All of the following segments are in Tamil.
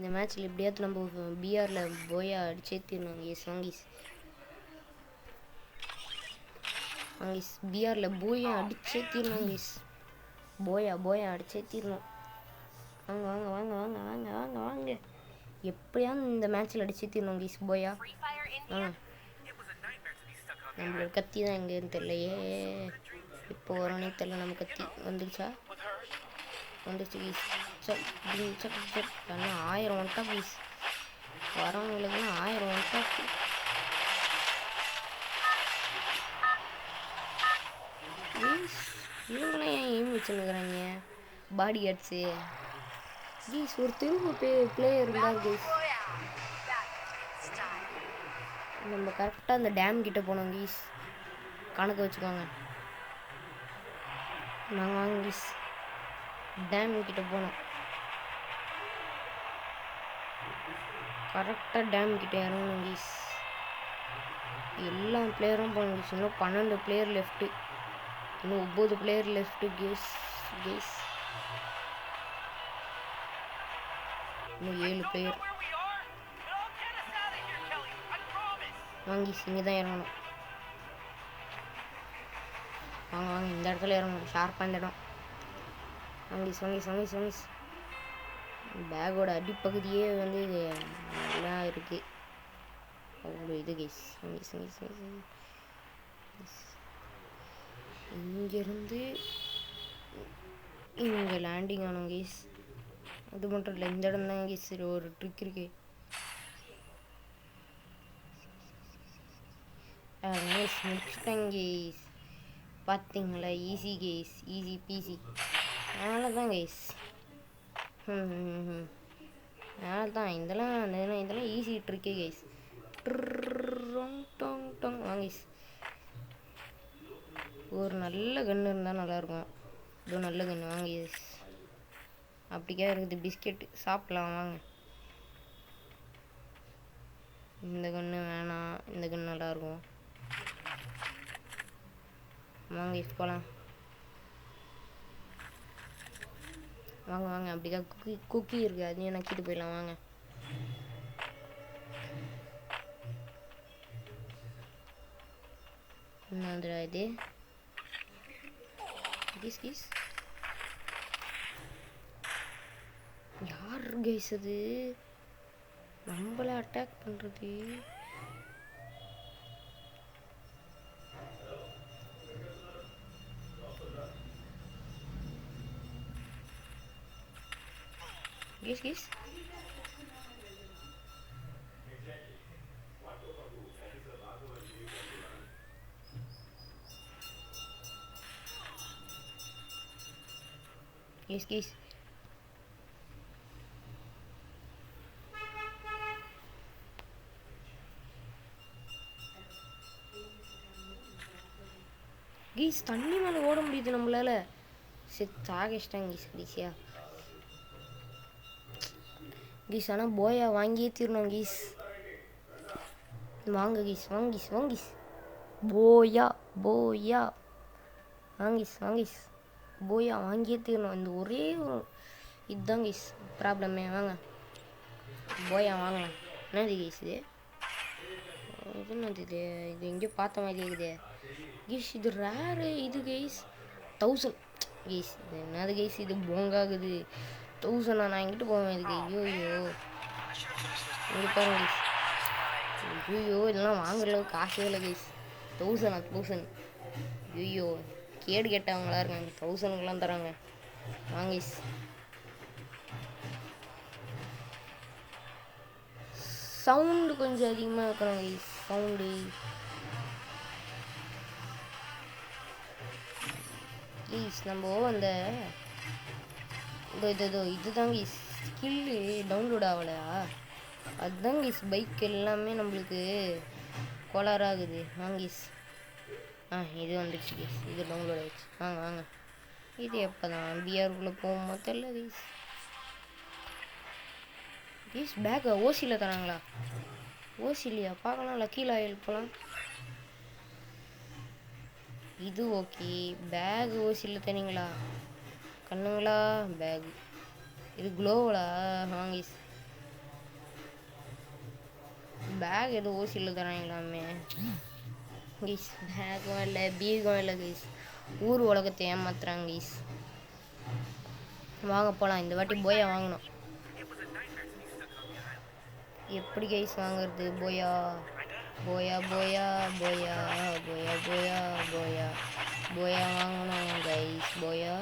இந்த மேட்ச்சில் எப்படியாவது நம்ம பிஆரில் போயா அடிச்சே தீரணும். எஸ் வாங்கிஸ் வாங்கிஸ் பிஆரில் போயா அடிச்சே தீரணும். எஸ் போயா அடிச்சே தீரணும். வாங்க வாங்க வாங்க வாங்க வாங்க வாங்க வாங்க எப்படியாவது இந்த மேட்ச்சில் அடிச்சே தீரணும். கீஸ் போயா வாங்க. நம்மளோட கத்தி தான் எங்கேன்னு தெரியலையே. இப்போ வரோன்னே தெரியல. நம்ம கத்தி வந்துடுச்சா? வந்துடுச்சு கீஸ். சப் சப் சப் ஆனால் 1000 ஒன் டாப் கீஸ். வரவங்களுக்குலாம் 1000 ஒன் டாப். இவங்களாம் ஏன் எய்ம் வச்சுன்னுக்குறாங்க? பாடி கார்ட்ஸு கீஸ். ஒரு திரும்ப பிளேயர் இருந்தார் கீஸ். நம்ம கரெக்டாக அந்த டேம் கிட்ட போனோம் கீஸ். கணக்கு வச்சுக்கோங்க. நாங்கள் வாங்க கீஸ். டேம் கிட்ட போனோம். கரெக்டாக டேம் கிட்ட இறங்கணும் கீஸ். எல்லா பிளேயரும் போகணும் கீஸ். இன்னும் 12 பிளேயர் லெஃப்ட்டு. இன்னும் 9 பிளேயர் லெஃப்ட்டு கீஸ். கீஸ் இன்னும் 7 பிளேயர். வாங்கி இங்கே தான் இறங்கணும். வாங்க வாங்க இந்த இடத்துல இறங்கணும். ஷார்ப்பாக இந்த இடம். வாங்கிஸ் வாங்கிஸ் வாங்கிஸ் வாங்கிஸ். பேக்கோட அடிப்பகுதியே வந்து நல்லா இருக்குது. அவ்வளோ இது கைஸ். வாங்கிஸ் வாங்கிஸ் வாங்கிஸ். இங்கேருந்து இங்கே லேண்டிங் ஆனோம் கைஸ். அது மட்டும் இல்லை, இந்த இடம் தான் கைஸ் ஒரு ட்ரிக் இருக்கு. முடிச்சுட்டேன் கைஸ். பார்த்தீங்களா? Easy guys, easy peasy. அதனால தான் கைஸ். அதனால தான் இதெல்லாம் ஈஸி ட்ரிக்கே கைஸ். வாங்கிஸ் ஒரு நல்ல கன்று இருந்தால் நல்லாயிருக்கும். இது நல்ல கன்று வாங்கிஸ். அப்படிக்கா இருக்குது பிஸ்கெட்டு. சாப்பிட்லாம் வாங்க. இந்த கன்று வேணாம், இந்த கன்று நல்லாயிருக்கும். வாங்க போகலாம். வாங்க வாங்க. அப்படிக்கா குக்கி இருக்குது, அதையும் நக்கிட்டு போயிடலாம் வாங்க. என்னதுடா இது? கீஸ் கீஸ் யார் கைஸ் அது நம்மள அட்டாக் பண்ணுறது? Keys keys keys keys keys தண்ணி மேலே ஓட முடியுது நம்மளால. சாகிச்சிட்டாங்க கீஸ் கடைசியா. கீஸ் ஆனால் போயா வாங்கியே தீரணும் கீஸ். வாங்க கீஸ் வாங்கிஸ் வாங்கிஸ். போயா போயா வாங்கிஸ் வாங்கிஸ். போயா வாங்கியே தீரணும். இந்த ஒரே இதுதான் கீஸ் ப்ராப்ளமே. வாங்க போயா வாங்கலாம். என்னது கீஸ் இது? இது என்னது இது? இது எங்கேயோ பார்த்த மாதிரி இருக்குது கீஸ். இது ரேரு இது கைஸ். 1000 கைஸ். இது என்னது கைஸ்? இது போங்காகுது. 1000 நான் எங்கிட்ட போவேன் இதுக்கு? ஐயோ இங்கே பாருங்க கைஸ். ஐயோ இதெல்லாம் வாங்குற அளவுக்கு காசே இல்லை கைஸ். 1000 ஐயோ கேடு கேட்டவங்களா இருக்காங்க. 1000க்கெலாம் தராங்க. வாங்க கைஸ். சவுண்டு கொஞ்சம் அதிகமாக இருக்கிறோம் கைஸ். Sound please. நம்ம அந்த இதுதான் கீஸ் ஸ்கில்லு டவுன்லோட் ஆகலையா? அதுதான் கீஸ் பைக் எல்லாமே நம்மளுக்கு கோளாறாகுது. வாங்கீஸ். இது வந்துடுச்சு கீஸ். இது டவுன்லோட் ஆகிடுச்சு. வாங்க வாங்க. இது எப்போ தான் பிஆருக்குள்ளே போகுமோ தெரியல கீஸ். கீஸ் பேக்கை ஓசியில் தராங்களா? ஓசிலியா? பார்க்கலாம். லக்கீல் ஆயில் போகலாம். இது ஓகே. பேக் ஓசியில் தரீங்களா? கண்ணுங்களா பேக். இது க்ளோவலா? வாங்கிஸ் பேக் எதுவும் ஓசியில் தராங்களாமே கைஸ். பேக்கும் இல்லை பீகம் இல்லை கைஸ். ஊர் உலகத்தை ஏமாத்துறாங்க கைஸ். வாங்க போகலாம். இந்த வாட்டி போயா வாங்கணும். எப்படி கைஸ் வாங்குறது? போயா போயா போயா போயா போயா போயா போயா போயா வாங்கணும் கைஸ். போயா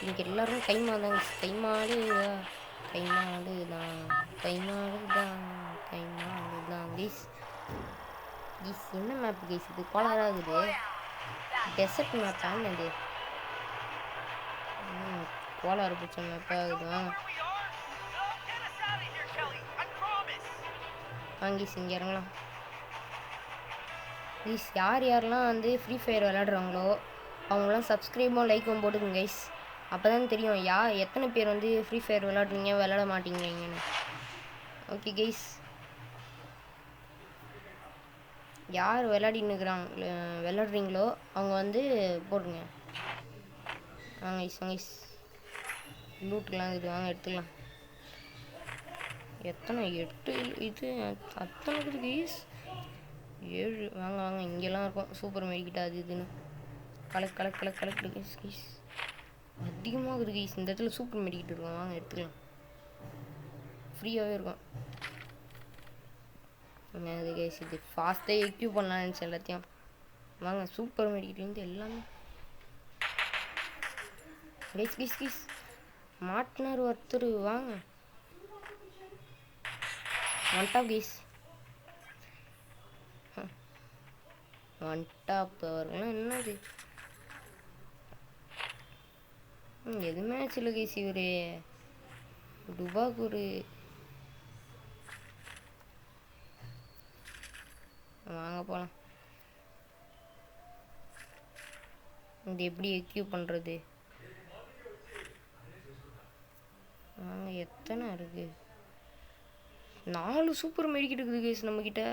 இங்கே எல்லோரும் கைமாடு தான் கைஸ். கைமாடு தான் கைமாடு தான் கைமாடு தான் கைமாடு தான் கைஸ். கைஸ் என்ன மேப் கைஸ் இது? கோளாறாகுது. டெசர்ட் மேப் ஆனது. கோளாறு பிடிச்ச மேப்பாக ஆகுது. வாங்கி இங்கே இறங்கலாம் கைஸ். யார் யாரெல்லாம் வந்து ஃப்ரீ ஃபயர் விளையாடுறாங்களோ அவங்களாம் சப்ஸ்கிரைபும் லைக்கும் போட்டுக்குங்க கைஸ். அப்போ தான் தெரியும் எத்தனை பேர் வந்து ஃப்ரீ ஃபயர் விளையாடுறீங்க விளையாட மாட்டேங்கிறீங்கன்னு. Okay guys. யார் விளையாடுறீங்களோ அவங்க வந்து போடுங்க. வாங்க கைஸ் வாங்க கைஸ். லூட்டுலாம் இது வாங்க எடுத்துக்கலாம். எத்தனை 8 இது அத்தனை இருக்குது கைஸ். 7 வாங்க வாங்க. இங்கெல்லாம் இருக்கும் சூப்பர் மெடிக்கிட்ட அது இதுன்னு கலெக்ட் கைஸ். கைஸ் அதிகமாக இருக்குது கைஸ். இந்த இடத்துல சூப்பர் மெடிக்கிட்டு இருக்கும். வாங்க எடுத்துக்கலாம். ஃப்ரீயாகவே இருக்கும். இது கைஸ் இது ஃபாஸ்ட்டாக எக்யூப் பண்ணலாம்னு நினச்சி எல்லாத்தையும். வாங்க சூப்பர் மெடிக்கிட்லேருந்து எல்லாமே கைஸ் மாட்டினார் ஒருத்தர். வாங்க one tap guys. One tap அவர்களாம் என்னது எதுவுமே ஆச்சுல கைஸ். இவர் டுபாக்கூர். வாங்க போகலாம். இது எப்படி எக்யூப் பண்ணுறது? வாங்க எத்தனை இருக்குது? 4 சூப்பர் மெடிக்கிட்டு இருக்குது கைஸ் நம்மக்கிட்ட.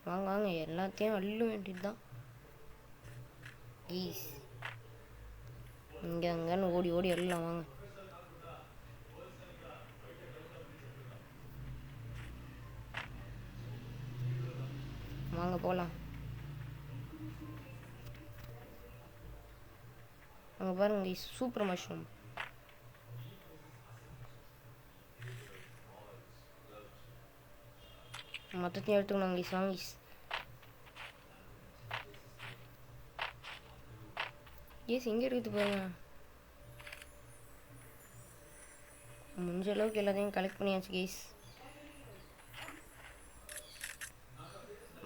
வாங்க வாங்க எல்லாத்தையும் அள்ள வேண்டியது தான் கைஸ். இங்கே அங்கன்னு ஓடி ஓடி எல்லாம் வாங்க. வாங்க போகலாம். அங்கே பாருங்க கைஸ் சூப்பர் மஷ்ரூம். மொத்தத்தையும் எடுத்துக்கணும் கைஸ். வாங்க கைஸ். இங்கே இருக்குது பாருங்க. முடிஞ்ச அளவுக்கு எல்லாத்தையும் கலெக்ட் பண்ணியாச்சு கைஸ்.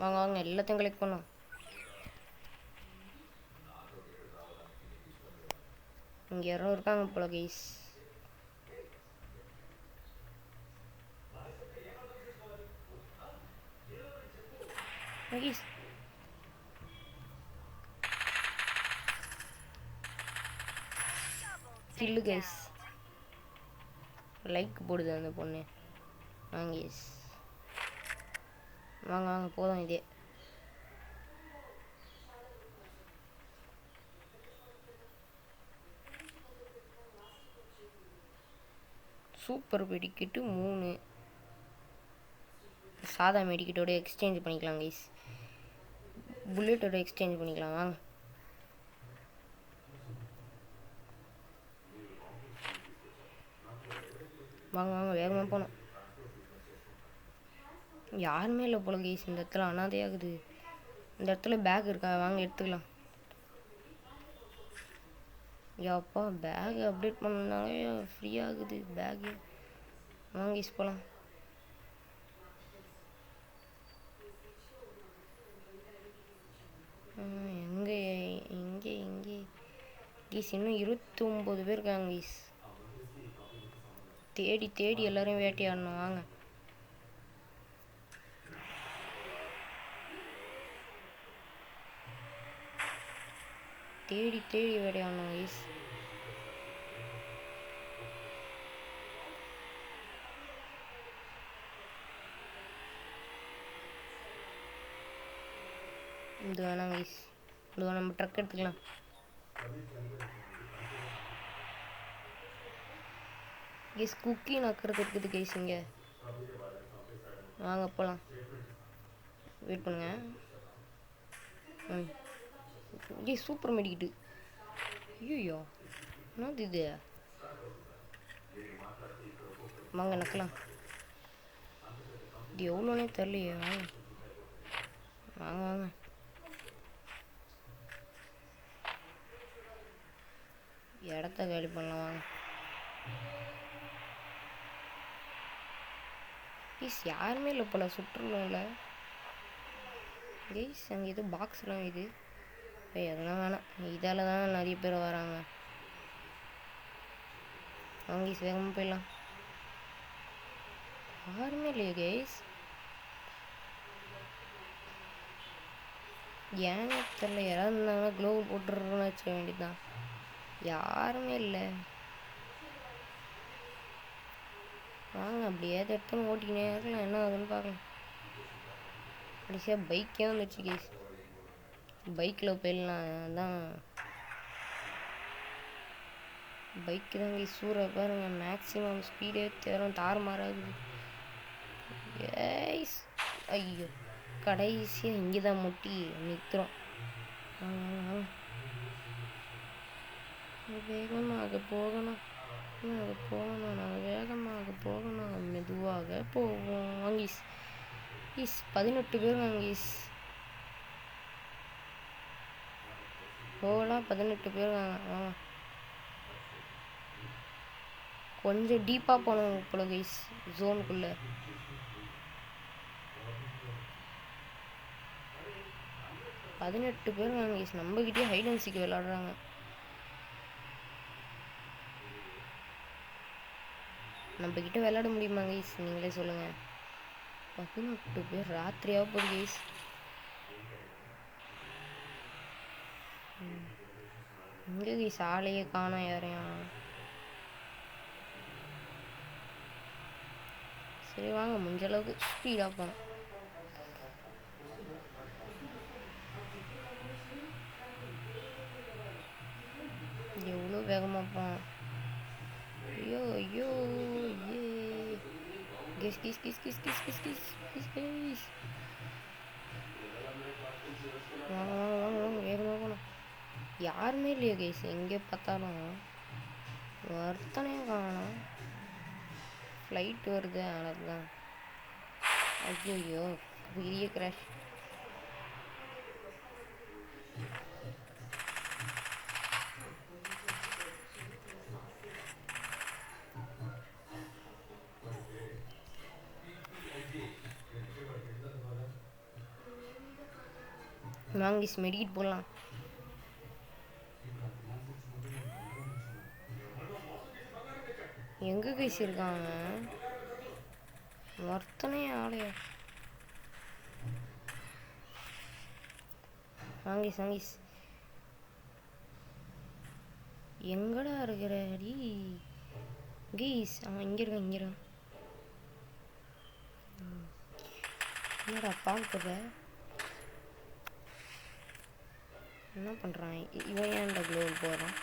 வாங்க வாங்க எல்லாத்தையும் கலெக்ட் பண்ணோம். இங்கே யாரும் இருக்காங்க போல கைஸ். கைஸ் கில்லு கைஸ். லைக் போடுது அந்த பொண்ணு. வாங்க கைஸ் வாங்க வாங்க போதும். இதே சூப்பர் மெடிக்கிட்டு 3 சாதா மெடிக்கிட்டோட எக்ஸ்சேஞ்ச் பண்ணிக்கலாம் கைஸ். புல்லட்டோட எக்ஸ்சேஞ்ச் பண்ணிக்கலாம். வாங்க வாங்க வாங்க வேகமாக போகணும். யாருமே இல்லை போல கைஸ் இந்த இடத்துல. அனாதையாகுது. இந்த இடத்துல பேக் இருக்கா? வாங்க எடுத்துக்கலாம். யாப்பா பேக் அப்டேட் பண்ணனாலே ஃப்ரீயாகுது பேக்கு. வாங்க கைஸ் போகலாம். எங்கே இங்கே இங்கே கைஸ் இன்னும் 29 பேர் இருக்காங்க கைஸ். தேடி தேடி எல்லாரும் வேட்டையாடணும். வாங்க தேடி தேடி வேட்டையாடணும் கைஸ். இது வேணாம் கைஸ். இது நம்ம ட்ரக் எடுத்துக்கலாம். கேஸ் குக்கி நக்கிறது இருக்குது கேஸ் இங்கே. வாங்க போகலாம். வெயிட் பண்ணுங்க. கேஸ் சூப்பர் மெடிக்கிட்டு. ஐயோ என்னது இது? வாங்க நக்கலாம். இது எவ்வளோனே தெரியலையே. வாங்க வாங்க வாங்க. இடத்த காலி பண்ணலாம் வாங்க. ப்ளீஸ் யாருமே இல்லை போல சுற்றுலாவில். ப்ளீஸ் அங்கே எது பாக்ஸ்லாம் இது. அதெல்லாம் வேணாம். இதால் தான் நிறைய பேர் வராங்க. வாங்க வேகமாக போயிடலாம். யாருமே இல்லையா கேஸ்? ஏன்னு தெரியல. யாராவது இருந்தாங்கன்னா க்ளோவ் போட்டுருன்னு வச்ச வேண்டியதுதான். யாருமே இல்லை. வாங்க அப்படியே எடுத்துன்னு ஓட்டிக்கினே இருக்கலாம். என்ன ஆகுதுன்னு பார்க்கலாம். கடைசியாக பைக்கே வந்துடுச்சு கேஸ். பைக்கில் போயிடலாம். அதான் பைக்கு தான் கேஸ். சூறை பாருங்க. மேக்ஸிமம் ஸ்பீடே தேரும் தாறுமாறாகுது. ஏஸ் ஐயோ கடைசியாக இங்கே தான் முட்டி நிற்கிறோம். வேகமாக போகணும். நாங்கள் வேகமாக போகணும். மெதுவாக போவோம். வாங்கீஸ் ஈஸ் 18 பேர் வாங்கீஸ். போகலாம். 18 பேர் வாங்க. கொஞ்சம் டீப்பாக போனோம் போல கைஸ் ஜோனுக்குள்ளே. பதினெட்டு பேர் வாங்க கைஸ். நம்மகிட்டே ஹைட் அண்ட் சீக் விளாடுறாங்க. நம்மக்கிட்ட விளையாட முடியுமா கைஸ்? நீங்களே சொல்லுங்கள். 18 பேர். ராத்திரியாக போகுது கைஸ். இங்கே கைஸ் ஆளையே காணோம் யாரையும். சரி வாங்க முடிஞ்ச அளவுக்கு ஸ்பீடாக போனோம். எவ்வளோ வேகமாக போனோம். ஐயோ ஐயோ ஏ guys guys guys guys guys guys guys guys guys. வாங்க வாங்க வாங்க வாங்க வேகமாக போகணும். யாருமே இல்லையா கேஸ்? எங்கே பார்த்தாலும் ஒருத்தனையும் காணோம். ஃப்ளைட் வருது அதுதான். ஐயோ பெரிய கிராஷ். வாங்கிஸ் மெடிக்கிட்டு போடலாம். எங்கே கைஸ் இருக்காங்க? ஒருத்தனே ஆளையா. வாங்கிஸ் வாங்கிஸ் எங்கடா இருக்கிற அடி கீஸ்? அவன் இங்கே இருக்கான் இங்கே இருக்கான். என்னடா பார்க்குற? என்ன பண்ணுறான் இவன்? ஏன்டா க்ளோவல் போகிறான்?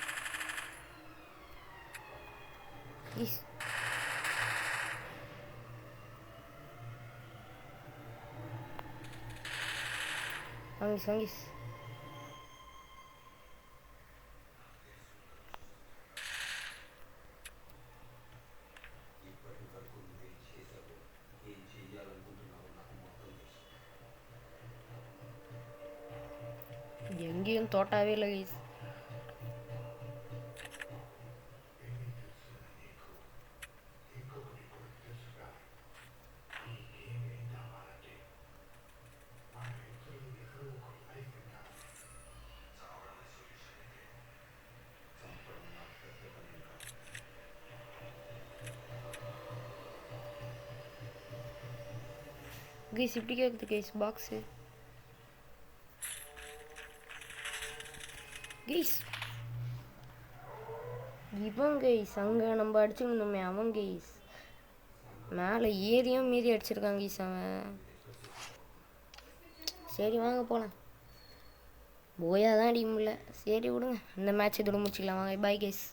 ஈஸ் வாங்கிஸ் வாங்கிஸ் எங்கேயும் தோட்டாவே இல்லை கைஸ். கைஸ் இப்படி கேட்குது கைஸ் பாக்ஸு. கைஸ் இவன் கைஸ் அங்கே நம்ம அடிச்சுருந்தோமே அவன் கைஸ் மேலே ஏரியும் மீறி அடிச்சிருக்கான் கைஸ் அவன். சரி வாங்க போகலாம். போயா தான் அடிக்க முடியல. சரி விடுங்க. இந்த மேட்ச் இதோட முடிச்சிக்கலாம். வாங்க பாய் கைஸ்.